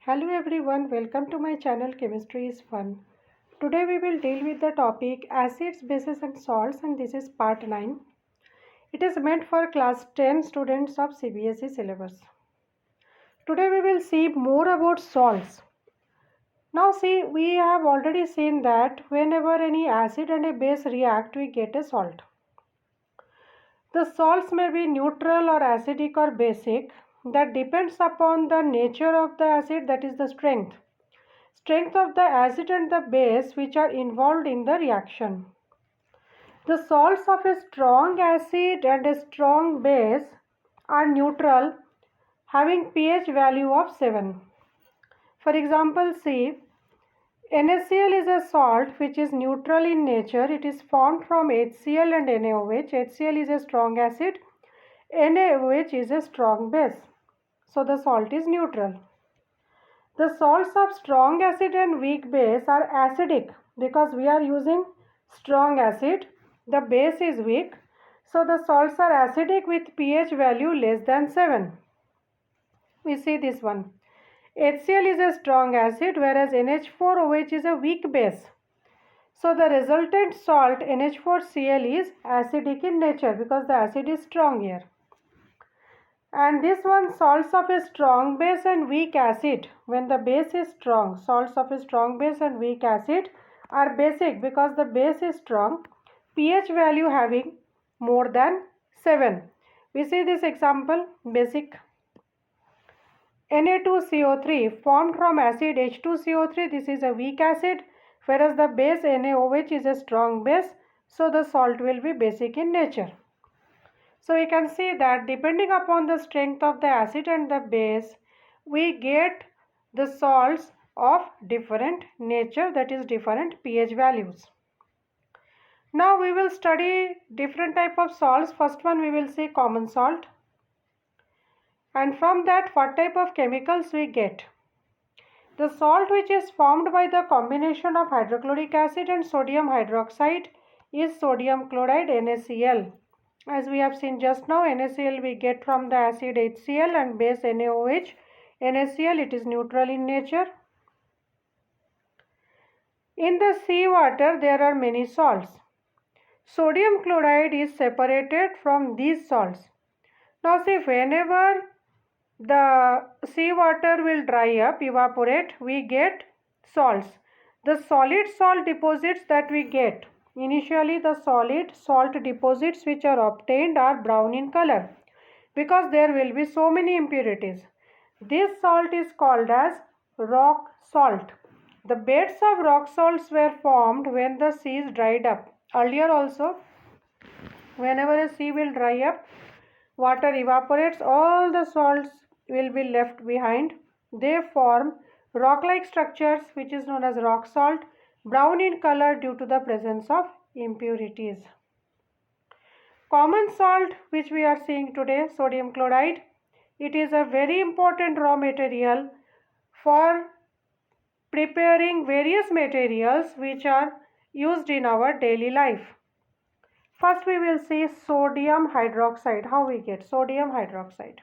Hello everyone, welcome to my channel Chemistry is Fun. Today we will deal with the topic acids, bases and salts, and this is part 9. It is meant for class 10 students of CBSE syllabus. Today we will see more about salts. Now see, we have already seen that whenever any acid and a base react, we get a salt. The salts may be neutral or acidic or basic. That depends upon the nature of the acid, that is the strength of the acid and the base which are involved in the reaction. The salts of a strong acid and a strong base are neutral, having pH value of 7. For example, see, NaCl is a salt which is neutral in nature. It is formed from HCl and NaOH. HCl is a strong acid, NaOH is a strong base. So the salt is neutral. The salts of strong acid and weak base are acidic because we are using strong acid. The base is weak. So the salts are acidic with pH value less than 7. We see this one. HCl is a strong acid whereas NH4OH is a weak base. So the resultant salt NH4Cl is acidic in nature because the acid is strong here. And this one, salts of a strong base and weak acid, when the base is strong, salts of a strong base and weak acid are basic because the base is strong, pH value having more than 7. We see this example, basic. Na2CO3 formed from acid H2CO3, this is a weak acid, whereas the base NaOH is a strong base, so the salt will be basic in nature. So we can see that depending upon the strength of the acid and the base, we get the salts of different nature, that is different pH values. Now we will study different type of salts. First one we will see common salt. And from that what type of chemicals we get. The salt which is formed by the combination of hydrochloric acid and sodium hydroxide is sodium chloride NaCl. As we have seen just now, NaCl we get from the acid HCl and base NaOH. NaCl, it is neutral in nature. In the seawater there are many salts. Sodium chloride is separated from these salts. Now see, whenever the seawater will dry up, evaporate, we get salts. The solid salt deposits that we get, initially the solid salt deposits which are obtained are brown in color because there will be so many impurities. This salt is called as rock salt. The beds of rock salts were formed when the seas dried up. Earlier also, whenever a sea will dry up, water evaporates, all the salts will be left behind. They form rock-like structures which is known as rock salt, brown in color due to the presence of impurities. Common salt which we are seeing today, sodium chloride, it is a very important raw material for preparing various materials which are used in our daily life. First we will see sodium hydroxide, how we get sodium hydroxide.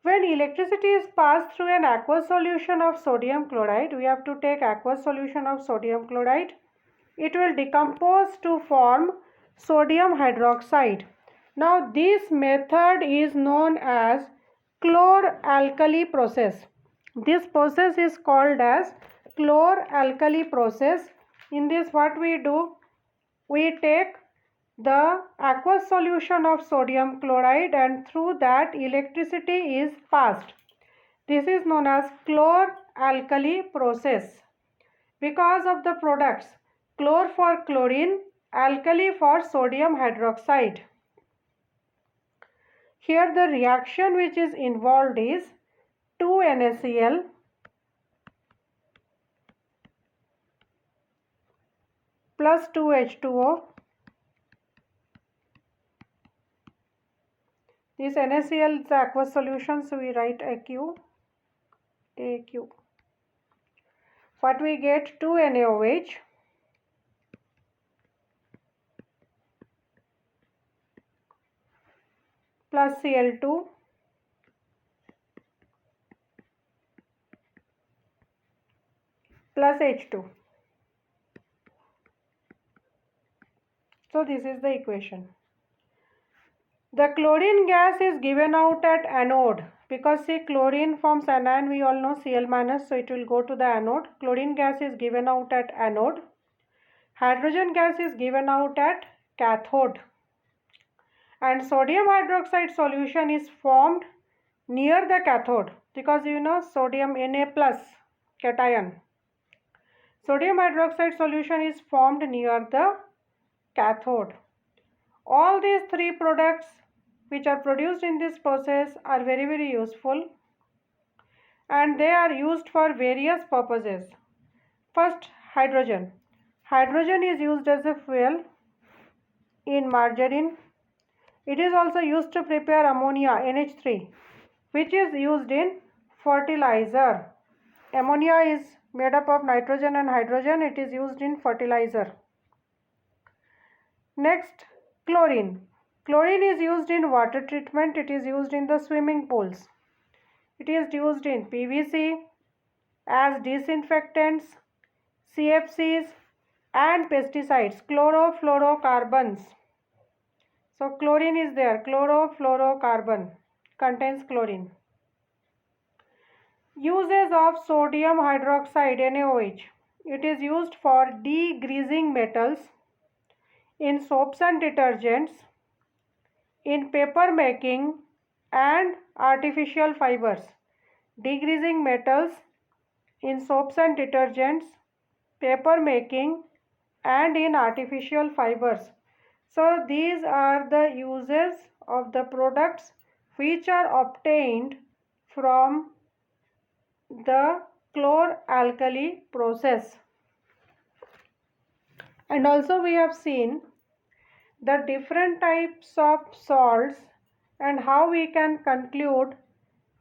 When electricity is passed through an aqueous solution of sodium chloride, we have to take aqueous solution of sodium chloride. It will decompose to form sodium hydroxide. Now this method is known as chlor-alkali process. This process is called as chlor-alkali process. In this what we do? We take the aqueous solution of sodium chloride and through that electricity is passed. This is known as chlor-alkali process because of the products chlor for chlorine, alkali for sodium hydroxide. Here the reaction which is involved is 2NaCl plus 2H2O. This NaCl is the aqueous solution, so we write AQ. What we get? 2NaOH plus Cl2 plus H2. So this is the equation. The chlorine gas is given out at anode because see chlorine forms anion, we all know Cl minus, so it will go to the anode. Chlorine gas is given out at anode. Hydrogen gas is given out at cathode. And sodium hydroxide solution is formed near the cathode because you know sodium Na plus cation. Sodium hydroxide solution is formed near the cathode. All these three products which are produced in this process are very useful and they are used for various purposes. First, hydrogen. Hydrogen is used as a fuel in margarine. It is also used to prepare ammonia NH3 which is used in fertilizer. Ammonia is made up of nitrogen and hydrogen. It is used in fertilizer. Next, chlorine. Chlorine is used in water treatment. It is used in the swimming pools. It is used in PVC, as disinfectants, CFCs and pesticides, chlorofluorocarbons. So chlorine is there, chlorofluorocarbon contains chlorine. Uses of sodium hydroxide NaOH. It is used for degreasing metals in soaps and detergents, in paper making and artificial fibers. Degreasing metals in soaps and detergents, paper making and in artificial fibers. So these are the uses of the products which are obtained from the chlor-alkali process. And also we have seen the different types of salts and how we can conclude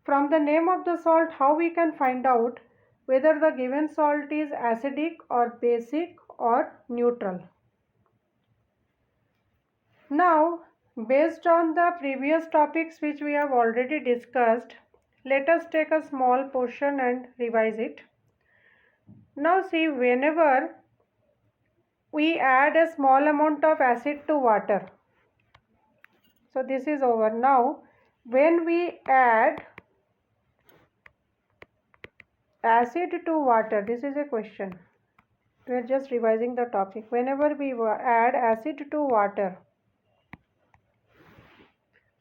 from the name of the salt how we can find out whether the given salt is acidic or basic or neutral. Now, based on the previous topics which we have already discussed, let us take a small portion and revise it. Now see, whenever we add a small amount of acid to water, so this is over. Now, when we add acid to water, this is a question. We are just revising the topic. Whenever we add acid to water,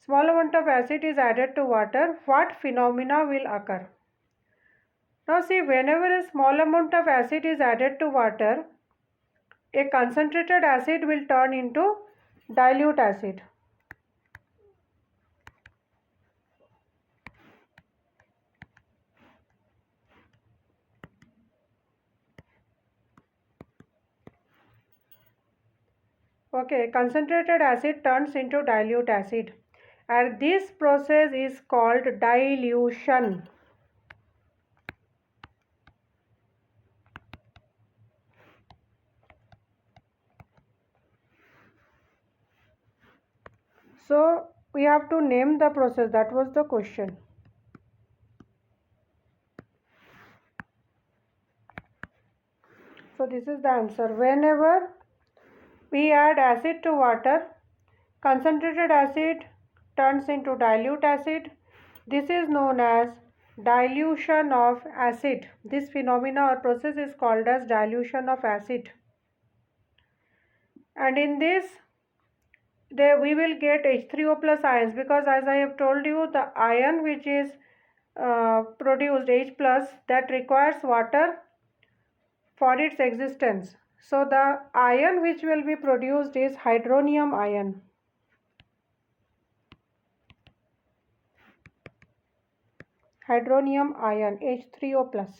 small amount of acid is added to water, what phenomena will occur? Now see, whenever a small amount of acid is added to water, a concentrated acid will turn into dilute acid. Okay, concentrated acid turns into dilute acid and this process is called dilution. So we have to name the process, that was the question. So this is the answer. Whenever we add acid to water, concentrated acid turns into dilute acid. This is known as dilution of acid. This phenomena or process is called as dilution of acid. And in this, we will get H3O plus ions because as I have told you, the ion which is produced H plus that requires water for its existence. So the ion which will be produced is hydronium ion. Hydronium ion H3O plus.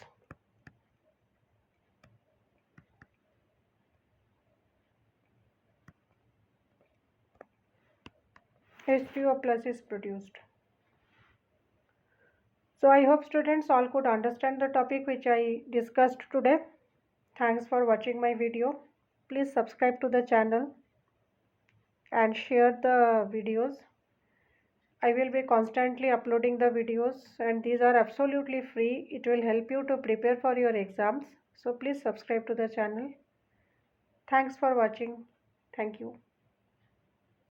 H3O plus is produced. So I hope students all could understand the topic which I discussed today. Thanks for watching my video. Please subscribe to the channel and share the videos. I will be constantly uploading the videos and these are absolutely free. It will help you to prepare for your exams. So please subscribe to the channel. Thanks for watching. Thank you.